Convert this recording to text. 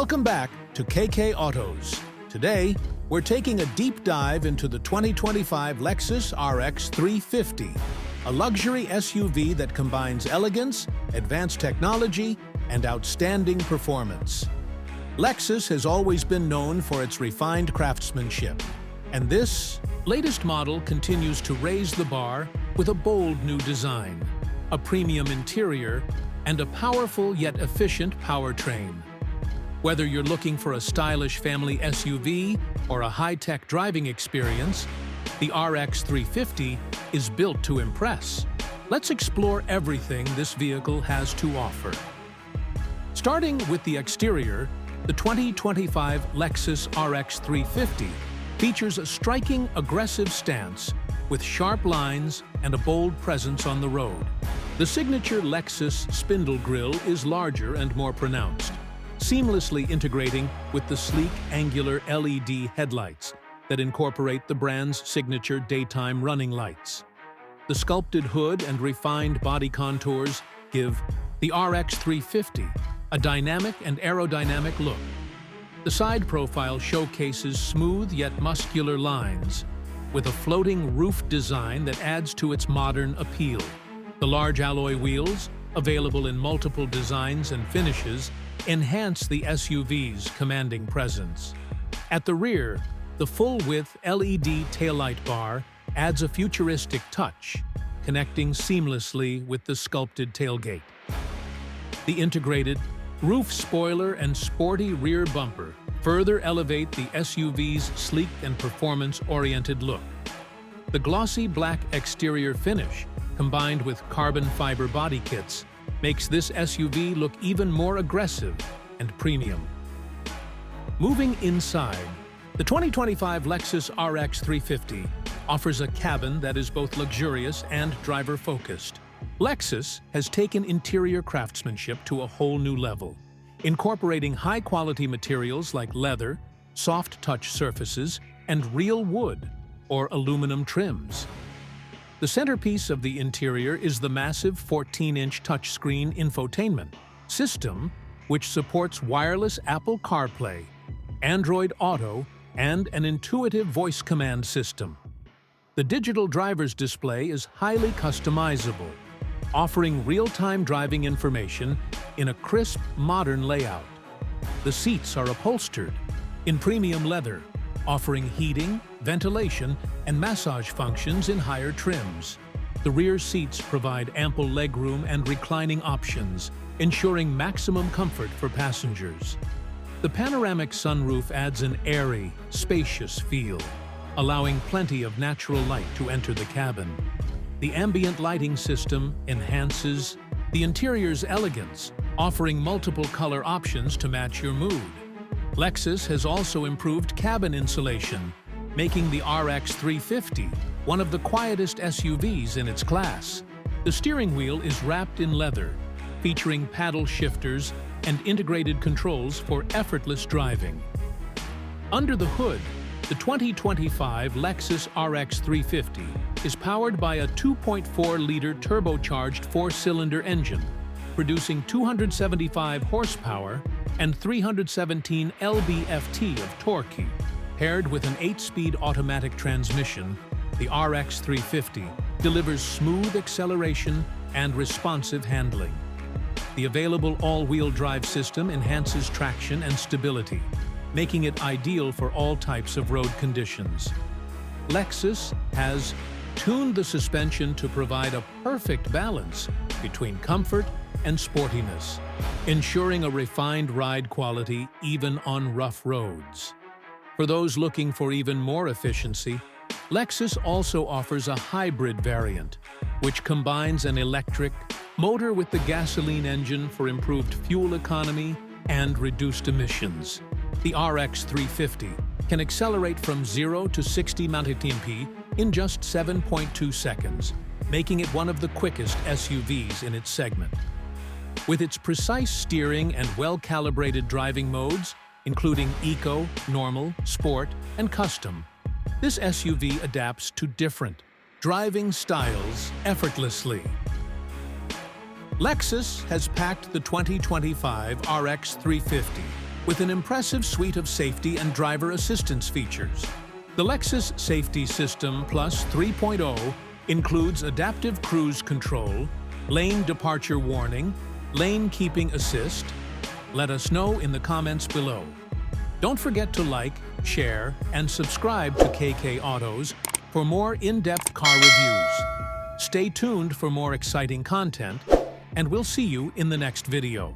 Welcome back to KK Autos. Today, we're taking a deep dive into the 2025 Lexus RX 350, a luxury SUV that combines elegance, advanced technology, and outstanding performance. Lexus has always been known for its refined craftsmanship, and this latest model continues to raise the bar with a bold new design, a premium interior, and a powerful yet efficient powertrain. Whether you're looking for a stylish family SUV or a high-tech driving experience, the RX 350 is built to impress. Let's explore everything this vehicle has to offer. Starting with the exterior, the 2025 Lexus RX 350 features a striking, aggressive stance with sharp lines and a bold presence on the road. The signature Lexus spindle grille is larger and more pronounced, seamlessly integrating with the sleek, angular LED headlights that incorporate the brand's signature daytime running lights. The sculpted hood and refined body contours give the RX 350 a dynamic and aerodynamic look. The side profile showcases smooth yet muscular lines, with a floating roof design that adds to its modern appeal. The large alloy wheels, available in multiple designs and finishes, enhance the SUV's commanding presence. At the rear, the full-width LED taillight bar adds a futuristic touch, connecting seamlessly with the sculpted tailgate. The integrated roof spoiler and sporty rear bumper further elevate the SUV's sleek and performance-oriented look. The glossy black exterior finish, combined with carbon fiber body kits, makes this SUV look even more aggressive and premium. Moving inside, the 2025 Lexus RX 350 offers a cabin that is both luxurious and driver-focused. Lexus has taken interior craftsmanship to a whole new level, incorporating high-quality materials like leather, soft-touch surfaces, and real wood or aluminum trims. The centerpiece of the interior is the massive 14-inch touchscreen infotainment system, which supports wireless Apple CarPlay, Android Auto, and an intuitive voice command system. The digital driver's display is highly customizable, offering real-time driving information in a crisp, modern layout. The seats are upholstered in premium leather, offering heating, ventilation, and massage functions in higher trims. The rear seats provide ample legroom and reclining options, ensuring maximum comfort for passengers. The panoramic sunroof adds an airy, spacious feel, allowing plenty of natural light to enter the cabin. The ambient lighting system enhances the interior's elegance, offering multiple color options to match your mood. Lexus has also improved cabin insulation, making the RX 350 one of the quietest SUVs in its class. The steering wheel is wrapped in leather, featuring paddle shifters and integrated controls for effortless driving. Under the hood, the 2025 Lexus RX 350 is powered by a 2.4-liter turbocharged four-cylinder engine, producing 275 horsepower and 317 lb-ft of torque. Paired with an 8-speed automatic transmission, the RX 350 delivers smooth acceleration and responsive handling. The available all-wheel drive system enhances traction and stability, making it ideal for all types of road conditions. Lexus has tuned the suspension to provide a perfect balance between comfort and sportiness, ensuring a refined ride quality even on rough roads. For those looking for even more efficiency, Lexus also offers a hybrid variant, which combines an electric motor with the gasoline engine for improved fuel economy and reduced emissions. The RX 350 can accelerate from 0 to 60 mph in just 7.2 seconds, making it one of the quickest SUVs in its segment. With its precise steering and well-calibrated driving modes, including Eco, Normal, Sport, and Custom, this SUV adapts to different driving styles effortlessly. Lexus has packed the 2025 RX 350 with an impressive suite of safety and driver assistance features. The Lexus Safety System Plus 3.0 includes adaptive cruise control, lane departure warning, lane keeping assist. Let us know in the comments below. Don't forget to like, share, and subscribe to KK Autos for more in-depth car reviews. Stay tuned for more exciting content, and we'll see you in the next video.